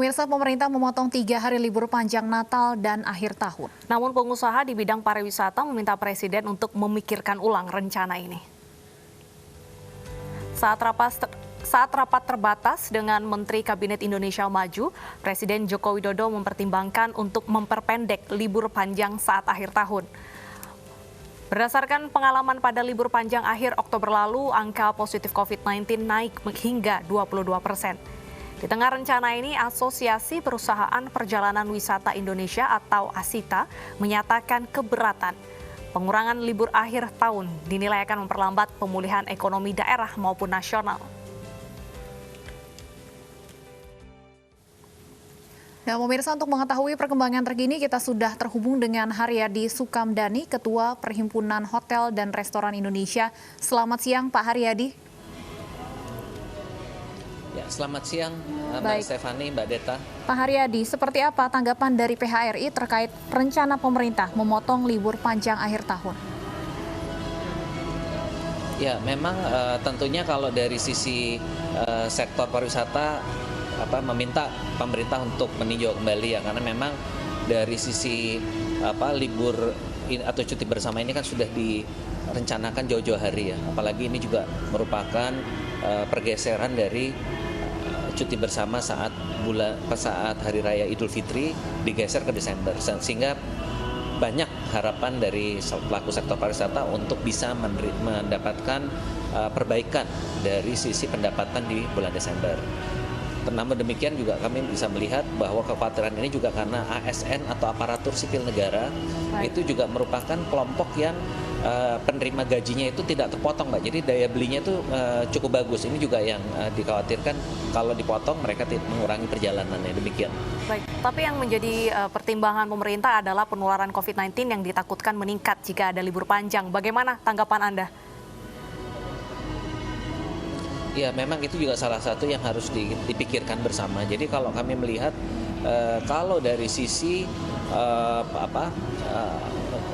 Pemirsa, pemerintah memotong 3 hari libur panjang Natal dan akhir tahun. Namun pengusaha di bidang pariwisata meminta Presiden untuk memikirkan ulang rencana ini. Saat rapat terbatas dengan Menteri Kabinet Indonesia Maju, Presiden Joko Widodo mempertimbangkan untuk memperpendek libur panjang saat akhir tahun. Berdasarkan pengalaman pada libur panjang akhir Oktober lalu, angka positif COVID-19 naik hingga 22%. Di tengah rencana ini, Asosiasi Perusahaan Perjalanan Wisata Indonesia atau ASITA menyatakan keberatan. Pengurangan libur akhir tahun dinilai akan memperlambat pemulihan ekonomi daerah maupun nasional. Ya, pemirsa, untuk mengetahui perkembangan terkini, kita sudah terhubung dengan Haryadi Sukamdani, Ketua Perhimpunan Hotel dan Restoran Indonesia. Selamat siang, Pak Haryadi. Ya, selamat siang Mbak Stefani, Mbak Deta. Pak Haryadi, seperti apa tanggapan dari PHRI terkait rencana pemerintah memotong libur panjang akhir tahun? Ya, memang tentunya kalau dari sisi sektor pariwisata meminta pemerintah untuk meninjau kembali ya, karena memang dari sisi libur atau cuti bersama ini kan sudah direncanakan jauh-jauh hari ya, apalagi ini juga merupakan pergeseran dari cuti bersama saat hari raya Idul Fitri digeser ke Desember, sehingga banyak harapan dari pelaku sektor pariwisata untuk bisa mendapatkan perbaikan dari sisi pendapatan di bulan Desember. Namun demikian juga kami bisa melihat bahwa kekhawatiran ini juga karena ASN atau aparatur sipil negara itu juga merupakan kelompok yang penerima gajinya itu tidak terpotong, Mbak. Jadi daya belinya itu cukup bagus. Ini juga yang dikhawatirkan kalau dipotong mereka mengurangi perjalanannya, demikian. Baik, tapi yang menjadi pertimbangan pemerintah adalah penularan COVID-19 yang ditakutkan meningkat jika ada libur panjang. Bagaimana tanggapan Anda? Ya, memang itu juga salah satu yang harus dipikirkan bersama. Jadi kalau kami melihat kalau dari sisi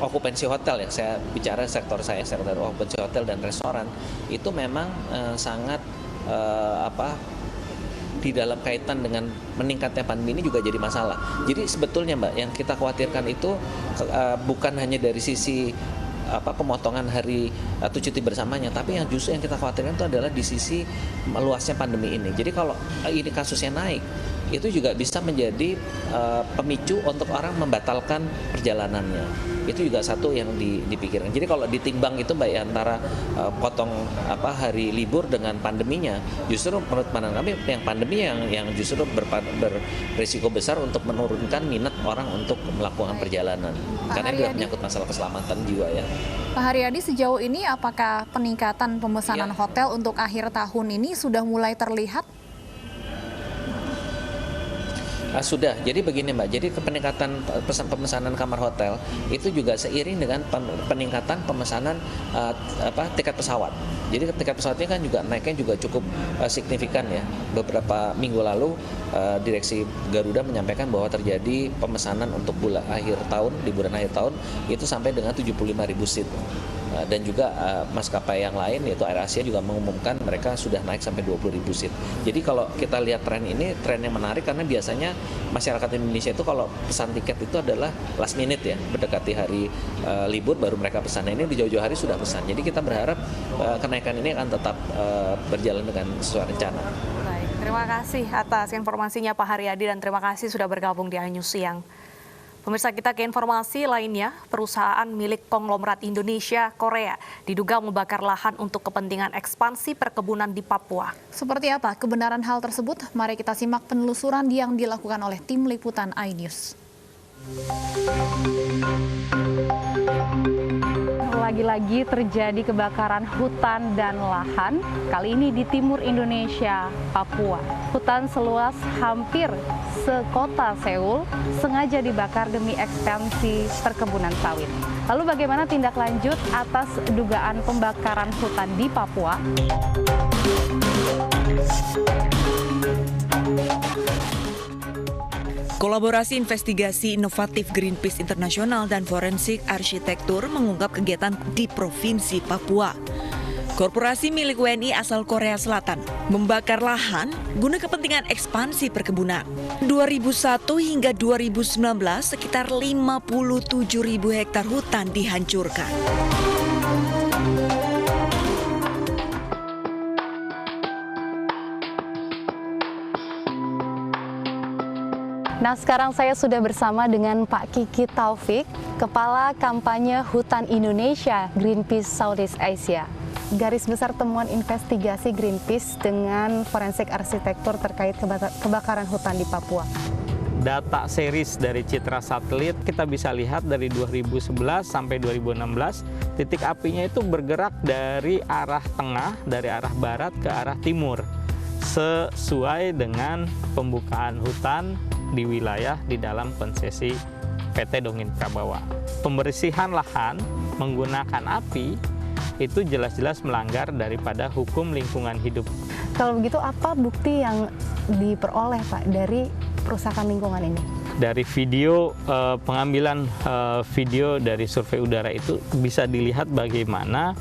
okupansi hotel ya, saya bicara sektor okupansi hotel dan restoran itu memang sangat di dalam kaitan dengan meningkatnya pandemi ini juga jadi masalah. Jadi sebetulnya Mbak, yang kita khawatirkan itu bukan hanya dari sisi pemotongan hari atau cuti bersamanya, tapi yang justru yang kita khawatirkan itu adalah di sisi meluasnya pandemi ini. Jadi kalau ini kasusnya naik, itu juga bisa menjadi pemicu untuk orang membatalkan perjalanannya. Itu juga satu yang dipikirkan. Jadi kalau ditimbang itu Mbak ya, antara potong hari libur dengan pandeminya, justru menurut pandangan kami yang pandemi yang justru berisiko besar untuk menurunkan minat orang untuk melakukan perjalanan. Karena dia menyangkut masalah keselamatan jiwa ya. Pak Haryadi, sejauh ini apakah peningkatan pemesanan hotel untuk akhir tahun ini sudah mulai terlihat? Sudah, jadi begini Mbak, jadi peningkatan pemesanan kamar hotel itu juga seiring dengan peningkatan pemesanan tiket pesawat. Jadi tiket pesawatnya kan juga naiknya juga cukup signifikan ya. Beberapa minggu lalu Direksi Garuda menyampaikan bahwa terjadi pemesanan untuk liburan akhir tahun itu sampai dengan 75.000 seat. Dan juga maskapai yang lain yaitu AirAsia juga mengumumkan mereka sudah naik sampai 20.000 seat. Jadi kalau kita lihat tren ini, tren yang menarik karena biasanya masyarakat Indonesia itu kalau pesan tiket itu adalah last minute ya, mendekati hari libur baru mereka pesan. Ini di jauh-jauh hari sudah pesan. Jadi kita berharap kenaikan ini akan tetap berjalan dengan sesuai rencana. Baik, terima kasih atas informasinya Pak Haryadi dan terima kasih sudah bergabung di iNews Siang. Pemirsa, kita ke informasi lainnya, perusahaan milik konglomerat Indonesia Korea diduga membakar lahan untuk kepentingan ekspansi perkebunan di Papua. Seperti apa kebenaran hal tersebut? Mari kita simak penelusuran yang dilakukan oleh tim liputan iNews. Lagi-lagi terjadi kebakaran hutan dan lahan, kali ini di timur Indonesia, Papua. Hutan seluas hampir sekota Seoul sengaja dibakar demi ekspansi perkebunan sawit. Lalu bagaimana tindak lanjut atas dugaan pembakaran hutan di Papua? Kolaborasi investigasi inovatif Greenpeace Internasional dan Forensik Arsitektur mengungkap kegiatan di Provinsi Papua. Korporasi milik WNI asal Korea Selatan membakar lahan guna kepentingan ekspansi perkebunan. 2001 hingga 2019 sekitar 57.000 hektar hutan dihancurkan. Nah, sekarang saya sudah bersama dengan Pak Kiki Taufik, Kepala Kampanye Hutan Indonesia Greenpeace Southeast Asia. Garis besar temuan investigasi Greenpeace dengan forensik arsitektur terkait kebakaran hutan di Papua. Data series dari citra satelit kita bisa lihat dari 2011 sampai 2016 titik apinya itu bergerak dari arah tengah, dari arah barat ke arah timur, sesuai dengan pembukaan hutan di wilayah di dalam konsesi PT Dongin Prabawa. Pembersihan lahan menggunakan api itu jelas-jelas melanggar daripada hukum lingkungan hidup. Kalau begitu apa bukti yang diperoleh Pak dari perusakan lingkungan ini? Dari video pengambilan video dari survei udara itu bisa dilihat bagaimana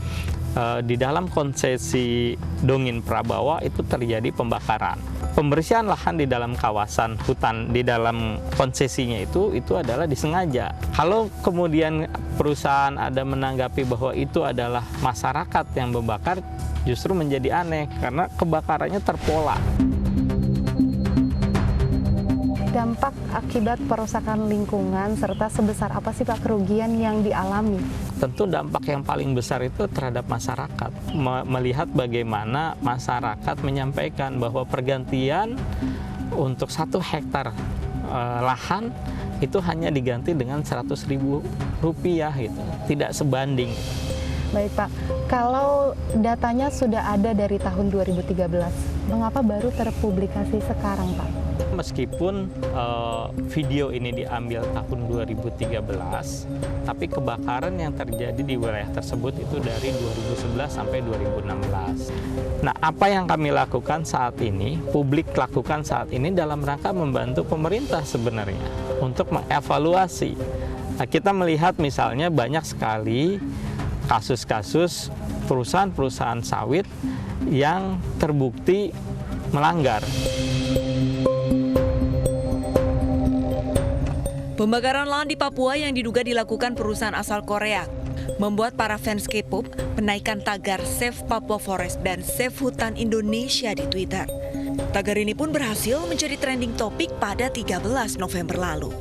di dalam konsesi Dongin Prabawa itu terjadi pembakaran. Pembersihan lahan di dalam kawasan hutan di dalam konsesinya itu adalah disengaja. Kalau kemudian perusahaan ada menanggapi bahwa itu adalah masyarakat yang membakar, justru menjadi aneh karena kebakarannya terpola. Dampak akibat perusakan lingkungan serta sebesar apa sih Pak kerugian yang dialami? Tentu dampak yang paling besar itu terhadap masyarakat. Melihat bagaimana masyarakat menyampaikan bahwa pergantian untuk 1 hektar lahan itu hanya diganti dengan Rp100.000 gitu, tidak sebanding. Baik Pak, kalau datanya sudah ada dari tahun 2013, mengapa baru terpublikasi sekarang Pak? Meskipun video ini diambil tahun 2013, tapi kebakaran yang terjadi di wilayah tersebut itu dari 2011 sampai 2016. Nah, apa yang kami lakukan saat ini, publik lakukan saat ini dalam rangka membantu pemerintah sebenarnya untuk mengevaluasi. Nah, kita melihat misalnya banyak sekali kasus-kasus perusahaan-perusahaan sawit yang terbukti melanggar. Pembakaran lahan di Papua yang diduga dilakukan perusahaan asal Korea membuat para fans K-pop menaikkan tagar Save Papua Forest dan Save Hutan Indonesia di Twitter. Tagar ini pun berhasil menjadi trending topik pada 13 November lalu.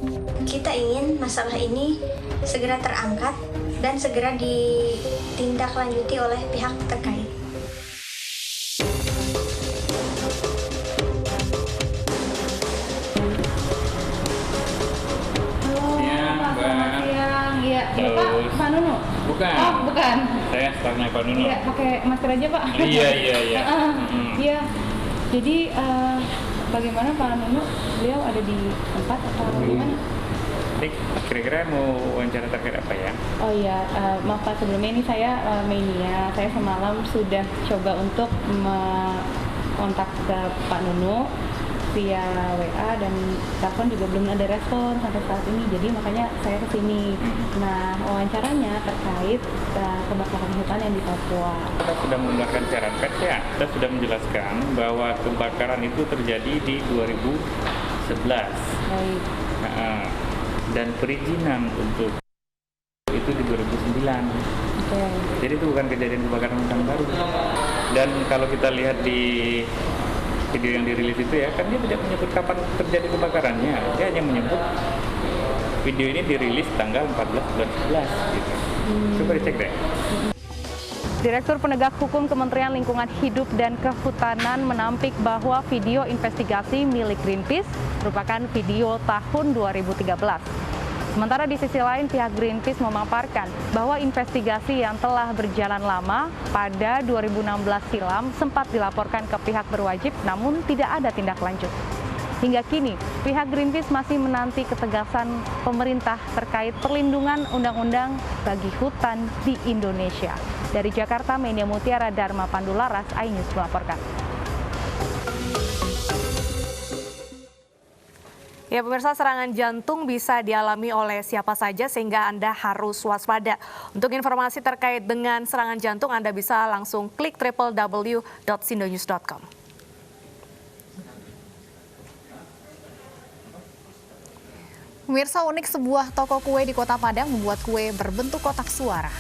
Kita ingin masalah ini segera terangkat dan segera ditindaklanjuti oleh pihak terkait. Bapak Pak Nunu? Bukan. Oh, bukan. Saya stafnya Pak Nunu. Iya, pakai masker aja, Pak. Iya. Iya. Jadi bagaimana Pak Nunu? Beliau ada di tempat atau gimana? Kira-kira mau wawancara terkait apa ya? Oh iya, maaf Pak, sebelumnya ini saya Mania. Saya semalam sudah coba untuk kontak ke Pak Nunu via WA dan telepon juga belum ada respon sampai saat ini, jadi makanya saya kesini. Nah, wawancaranya terkait kebakaran hutan yang di Papua. Kita sudah menggunakan siaran pers ya, kita sudah menjelaskan bahwa kebakaran itu terjadi di 2011. Baik. Dan perizinan untuk itu di 2009. Okay. Jadi itu bukan kejadian kebakaran hutan baru. Dan kalau kita lihat di video yang dirilis itu ya, kan dia tidak menyebut kapan terjadi kebakarannya. Dia hanya menyebut video ini dirilis tanggal 14 bulan 11 gitu. Coba dicek deh. Direktur Penegak Hukum Kementerian Lingkungan Hidup dan Kehutanan menampik bahwa video investigasi milik Greenpeace merupakan video tahun 2013. Sementara di sisi lain pihak Greenpeace memaparkan bahwa investigasi yang telah berjalan lama pada 2016 silam sempat dilaporkan ke pihak berwajib namun tidak ada tindak lanjut. Hingga kini, pihak Greenpeace masih menanti ketegasan pemerintah terkait perlindungan undang-undang bagi hutan di Indonesia. Dari Jakarta, Media Mutiara Dharma Pandularas, iNews melaporkan. Ya pemirsa, serangan jantung bisa dialami oleh siapa saja sehingga Anda harus waspada. Untuk informasi terkait dengan serangan jantung Anda bisa langsung klik www.sindonews.com. Pemirsa, unik sebuah toko kue di Kota Padang membuat kue berbentuk kotak suara.